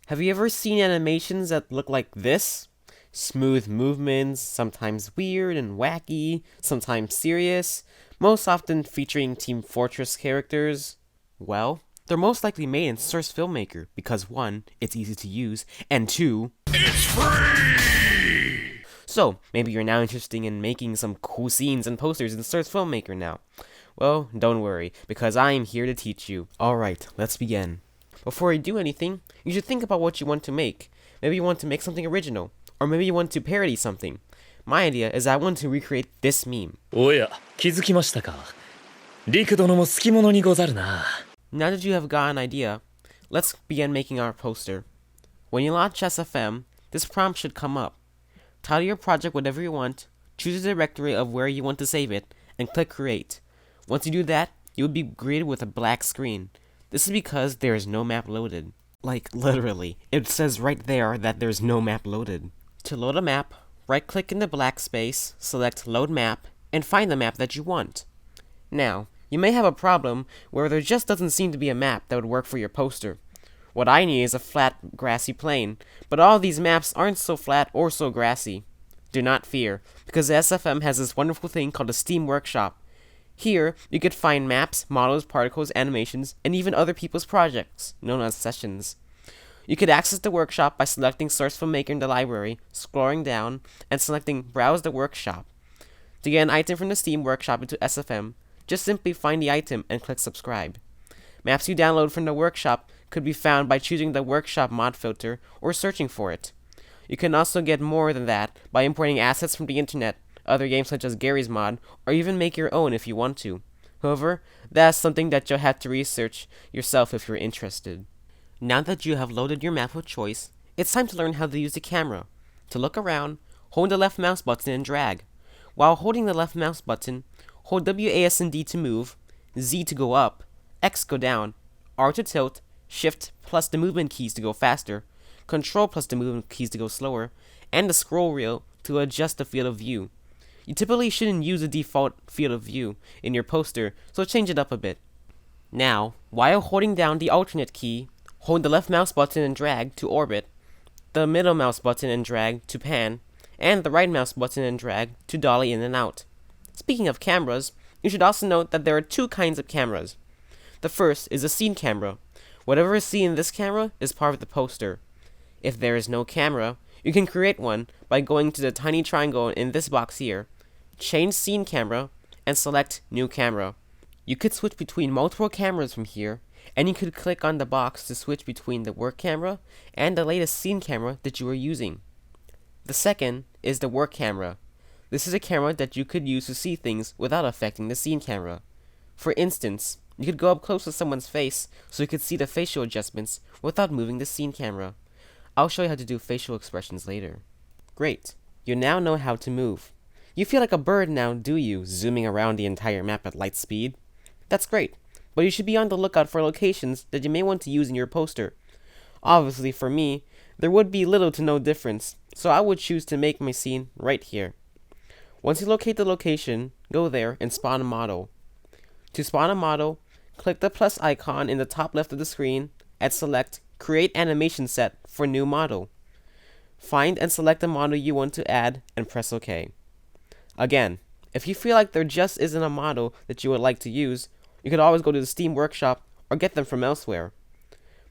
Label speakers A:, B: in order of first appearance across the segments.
A: Have you ever seen animations that look like this? Smooth movements, sometimes weird and wacky, sometimes serious, most often featuring Team Fortress characters? Well, they're most likely made in Source Filmmaker because 1, it's easy to use, and 2, it's free! So, maybe you're now interested in making some cool scenes and posters in Source Filmmaker now. Well, don't worry, because I am here to teach you. Alright, let's begin. Before you do anything, you should think about what you want to make. Maybe you want to make something original, or maybe you want to parody something. My idea is I want to recreate this meme.
B: おや、気づきましたか。陸殿も好き者にござるな。
A: Now that you have got an idea, let's begin making our poster. When you launch SFM, this prompt should come up. Title your project whatever you want, choose a directory of where you want to save it, and click create. Once you do that, you will be greeted with a black screen. This is because there is no map loaded. Like, literally. It says right there that there's no map loaded. To load a map, right-click in the black space, select Load Map, and find the map that you want. Now, you may have a problem where there just doesn't seem to be a map that would work for your poster. What I need is a flat, grassy plain, but all these maps aren't so flat or so grassy. Do not fear, because the SFM has this wonderful thing called a Steam Workshop. Here, you could find maps, models, particles, animations, and even other people's projects, known as sessions. You could access the workshop by selecting Source Filmmaker in the library, scrolling down, and selecting Browse the Workshop. To get an item from the Steam Workshop into SFM, just simply find the item and click Subscribe. Maps you download from the workshop could be found by choosing the Workshop mod filter or searching for it. You can also get more than that by importing assets from the internet, other games such as Gary's Mod, or even make your own if you want to. However, that's something that you'll have to research yourself if you're interested. Now that you have loaded your map of choice, it's time to learn how to use the camera. To look around, hold the left mouse button and drag. While holding the left mouse button, hold WASD to move, Z to go up, X go down, R to tilt, Shift plus the movement keys to go faster, Control plus the movement keys to go slower, and the scroll wheel to adjust the field of view. You typically shouldn't use the default field of view in your poster, so change it up a bit. Now, while holding down the alternate key, hold the left mouse button and drag to orbit, the middle mouse button and drag to pan, and the right mouse button and drag to dolly in and out. Speaking of cameras, you should also note that there are 2 kinds of cameras. The first is a scene camera. Whatever is seen in this camera is part of the poster. If there is no camera, you can create one by going to the tiny triangle in this box here, change scene camera, and select new camera. You could switch between multiple cameras from here, and you could click on the box to switch between the work camera and the latest scene camera that you are using. The second is the work camera. This is a camera that you could use to see things without affecting the scene camera. For instance, you could go up close to someone's face so you could see the facial adjustments without moving the scene camera. I'll show you how to do facial expressions later. Great, you now know how to move. You feel like a bird now, do you, zooming around the entire map at light speed? That's great, but you should be on the lookout for locations that you may want to use in your poster. Obviously, for me, there would be little to no difference, so I would choose to make my scene right here. Once you locate the location, go there and spawn a model. To spawn a model, click the plus icon in the top left of the screen and select Create Animation Set for New Model. Find and select the model you want to add and press OK. Again, if you feel like there just isn't a model that you would like to use, you could always go to the Steam Workshop or get them from elsewhere.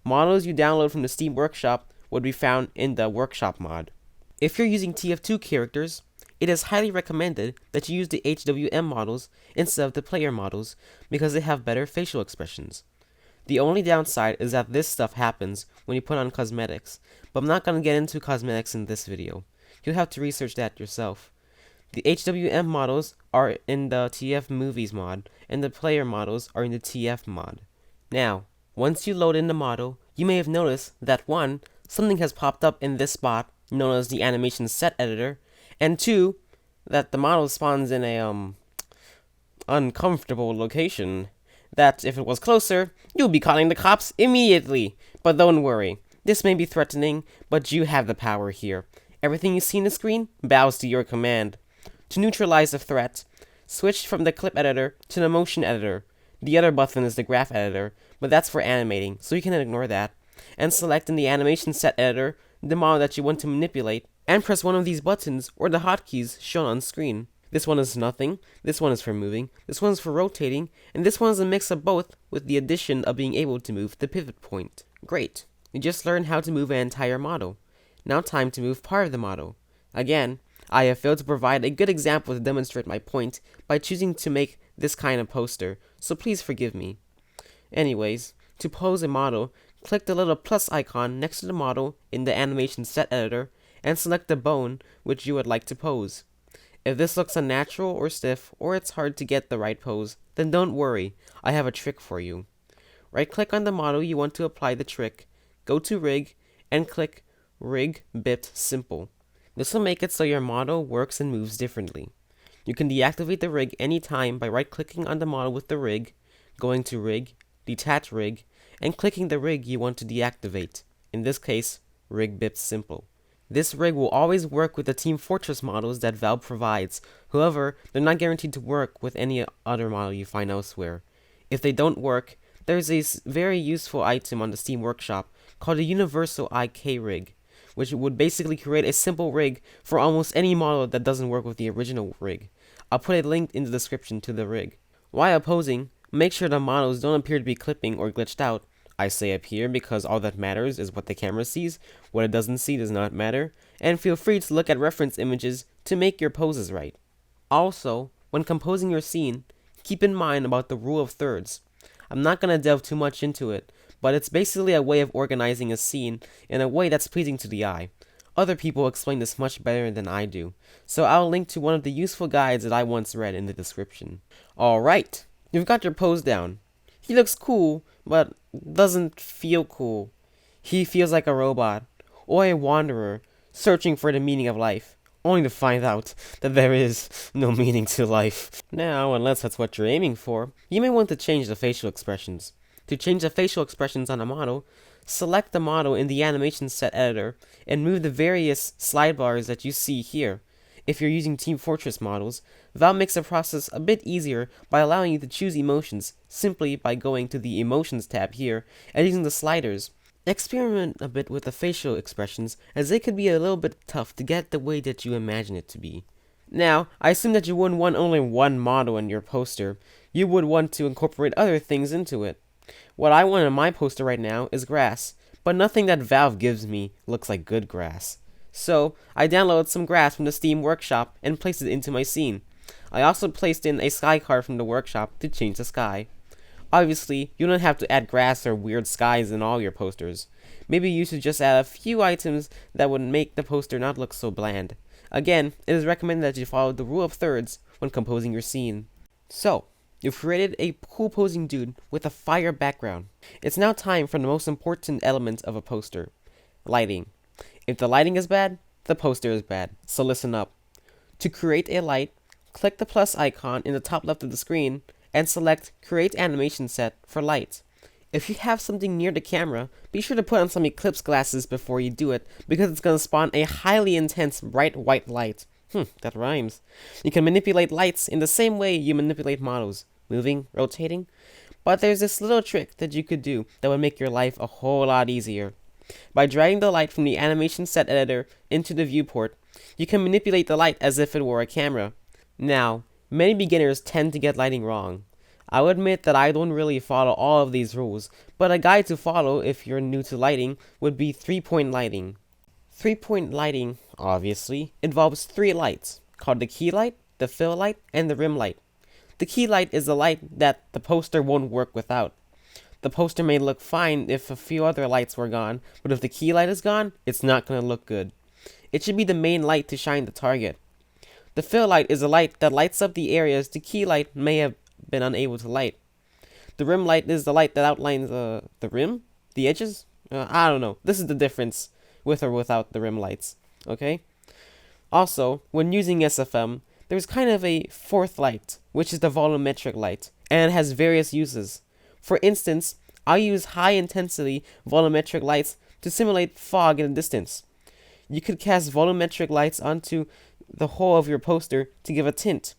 A: Models you download from the Steam Workshop would be found in the Workshop mod. If you're using TF2 characters, it is highly recommended that you use the HWM models instead of the player models because they have better facial expressions. The only downside is that this stuff happens when you put on cosmetics, but I'm not going to get into cosmetics in this video. You'll have to research that yourself. The HWM models are in the TF Movies mod, and the player models are in the TF mod. Now, once you load in the model, you may have noticed that 1, something has popped up in this spot, known as the animation set editor, and 2, that the model spawns in a, uncomfortable location. That, if it was closer, you'll be calling the cops immediately. But don't worry, this may be threatening, but you have the power here. Everything you see in the screen bows to your command. To neutralize the threat, switch from the clip editor to the motion editor. The other button is the graph editor, but that's for animating, so you can ignore that. and select in the animation set editor the model that you want to manipulate, and press one of these buttons or the hotkeys shown on screen. This one is nothing, this one is for moving, this one is for rotating, and this one is a mix of both with the addition of being able to move the pivot point. Great, you just learned how to move an entire model. Now time to move part of the model. Again, I have failed to provide a good example to demonstrate my point by choosing to make this kind of poster, so please forgive me. Anyways, to pose a model, click the little plus icon next to the model in the animation set editor and select the bone which you would like to pose. If this looks unnatural or stiff or it's hard to get the right pose, then don't worry, I have a trick for you. Right click on the model you want to apply the trick, go to Rig, and click Rig Bit Simple. This will make it so your model works and moves differently. You can deactivate the rig anytime by right clicking on the model with the rig, going to Rig, Detach Rig, and clicking the rig you want to deactivate, in this case, Rig Bit Simple. This rig will always work with the Team Fortress models that Valve provides. However, they're not guaranteed to work with any other model you find elsewhere. If they don't work, there's a very useful item on the Steam Workshop called a Universal IK rig, which would basically create a simple rig for almost any model that doesn't work with the original rig. I'll put a link in the description to the rig. While posing, make sure the models don't appear to be clipping or glitched out. I say appear because all that matters is what the camera sees. What it doesn't see does not matter. And feel free to look at reference images to make your poses right. Also, when composing your scene, keep in mind about the rule of thirds. I'm not going to delve too much into it, but it's basically a way of organizing a scene in a way that's pleasing to the eye. Other people explain this much better than I do, so I'll link to one of the useful guides that I once read in the description. Alright, you've got your pose down. He looks cool, but doesn't feel cool. He feels like a robot, or a wanderer, searching for the meaning of life, only to find out that there is no meaning to life. Now, unless that's what you're aiming for, you may want to change the facial expressions. To change the facial expressions on a model, select the model in the animation set editor and move the various slide bars that you see here. If you're using Team Fortress models, Valve makes the process a bit easier by allowing you to choose emotions simply by going to the Emotions tab here and using the sliders. Experiment a bit with the facial expressions, as they could be a little bit tough to get the way that you imagine it to be. Now, I assume that you wouldn't want only one model in your poster. You would want to incorporate other things into it. What I want in my poster right now is grass, but nothing that Valve gives me looks like good grass. So, I downloaded some grass from the Steam Workshop and placed it into my scene. I also placed in a sky card from the workshop to change the sky. Obviously, you don't have to add grass or weird skies in all your posters. Maybe you should just add a few items that would make the poster not look so bland. Again, it is recommended that you follow the rule of thirds when composing your scene. So, you've created a cool posing dude with a fire background. It's now time for the most important element of a poster: lighting. If the lighting is bad, the poster is bad, so listen up. To create a light, click the plus icon in the top left of the screen and select Create Animation Set for Light. If you have something near the camera, be sure to put on some eclipse glasses before you do it, because it's going to spawn a highly intense bright white light. That rhymes. You can manipulate lights in the same way you manipulate models, moving, rotating, but there's this little trick that you could do that would make your life a whole lot easier. By dragging the light from the animation set editor into the viewport, you can manipulate the light as if it were a camera. Now, many beginners tend to get lighting wrong. I will admit that I don't really follow all of these rules, but a guide to follow if you're new to lighting would be 3-point lighting. 3-point lighting, obviously, involves 3 lights, called the key light, the fill light, and the rim light. The key light is the light that the poster won't work without. The poster may look fine if a few other lights were gone, but if the key light is gone, it's not going to look good. It should be the main light to shine the target. The fill light is a light that lights up the areas the key light may have been unable to light. The rim light is the light that outlines the rim? The edges? I don't know. This is the difference with or without the rim lights. Okay? Also, when using SFM, there's kind of a 4th light, which is the volumetric light, and it has various uses. For instance, I use high-intensity volumetric lights to simulate fog in the distance. You could cast volumetric lights onto the whole of your poster to give a tint.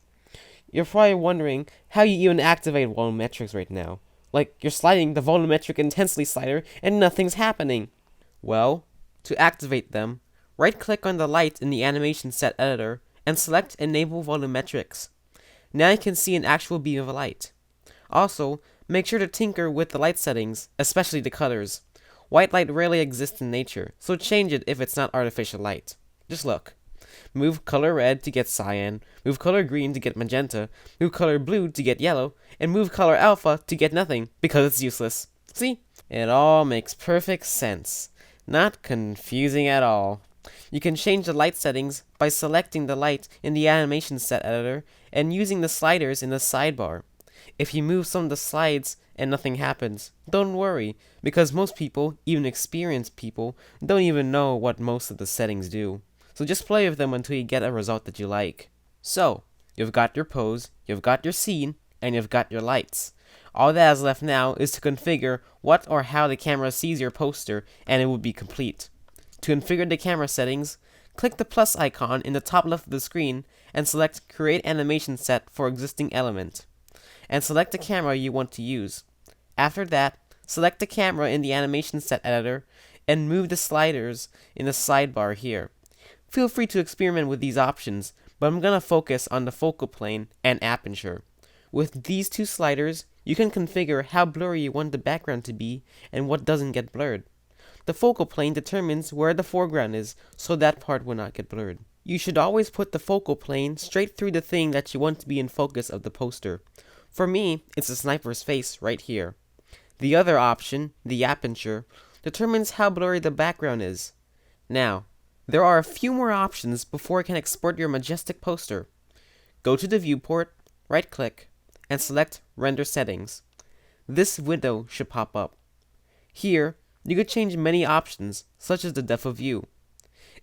A: You're probably wondering how you even activate volumetrics right now. Like you're sliding the volumetric intensity slider and nothing's happening. Well, to activate them, right-click on the light in the animation set editor and select Enable Volumetrics. Now you can see an actual beam of light. Also, make sure to tinker with the light settings, especially the colors. White light rarely exists in nature, so change it if it's not artificial light. Just look. Move color red to get cyan, move color green to get magenta, move color blue to get yellow, and move color alpha to get nothing, because it's useless. See? It all makes perfect sense. Not confusing at all. You can change the light settings by selecting the light in the animation set editor and using the sliders in the sidebar. If you move some of the slides and nothing happens, don't worry, because most people, even experienced people, don't even know what most of the settings do. So just play with them until you get a result that you like. So, you've got your pose, you've got your scene, and you've got your lights. All that is left now is to configure what or how the camera sees your poster, and it will be complete. To configure the camera settings, click the plus icon in the top left of the screen and select Create Animation Set for existing element, and select the camera you want to use. After that, select the camera in the animation set editor and move the sliders in the sidebar here. Feel free to experiment with these options, but I'm going to focus on the focal plane and aperture. With these two sliders, you can configure how blurry you want the background to be and what doesn't get blurred. The focal plane determines where the foreground is, so that part will not get blurred. You should always put the focal plane straight through the thing that you want to be in focus of the poster. For me, it's the sniper's face right here. The other option, the aperture, determines how blurry the background is. Now, there are a few more options before you can export your majestic poster. Go to the viewport, right-click, and select Render Settings. This window should pop up. Here, you could change many options, such as the depth of view.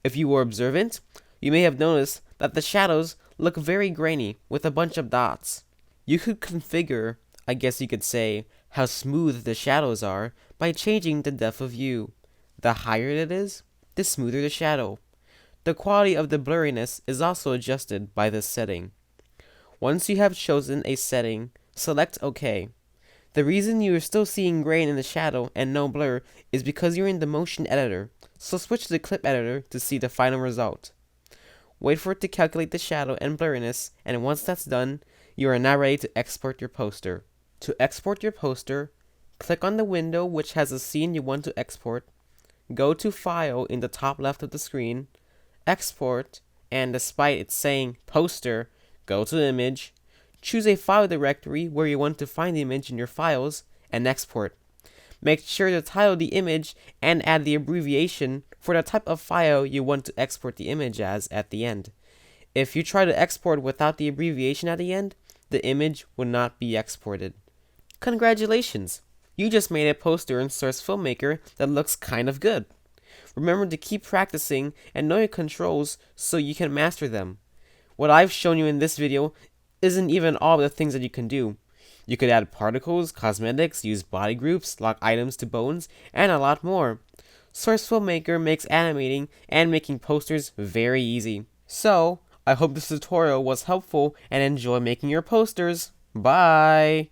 A: If you were observant, you may have noticed that the shadows look very grainy with a bunch of dots. You could configure, I guess you could say, how smooth the shadows are by changing the depth of view. The higher it is, the smoother the shadow. The quality of the blurriness is also adjusted by this setting. Once you have chosen a setting, select OK. The reason you are still seeing grain in the shadow and no blur is because you're in the motion editor, so switch to the clip editor to see the final result. Wait for it to calculate the shadow and blurriness, and once that's done, you are now ready to export your poster. To export your poster, click on the window which has a scene you want to export, go to File in the top left of the screen, Export, and despite it saying Poster, go to Image, choose a file directory where you want to find the image in your files, and export. Make sure to title the image and add the abbreviation for the type of file you want to export the image as at the end. If you try to export without the abbreviation at the end, the image will not be exported. Congratulations! You just made a poster in Source Filmmaker that looks kind of good. Remember to keep practicing and know your controls so you can master them. What I've shown you in this video isn't even all the things that you can do. You could add particles, cosmetics, use body groups, lock items to bones, and a lot more. Source Filmmaker makes animating and making posters very easy. So, I hope this tutorial was helpful and enjoy making your posters. Bye!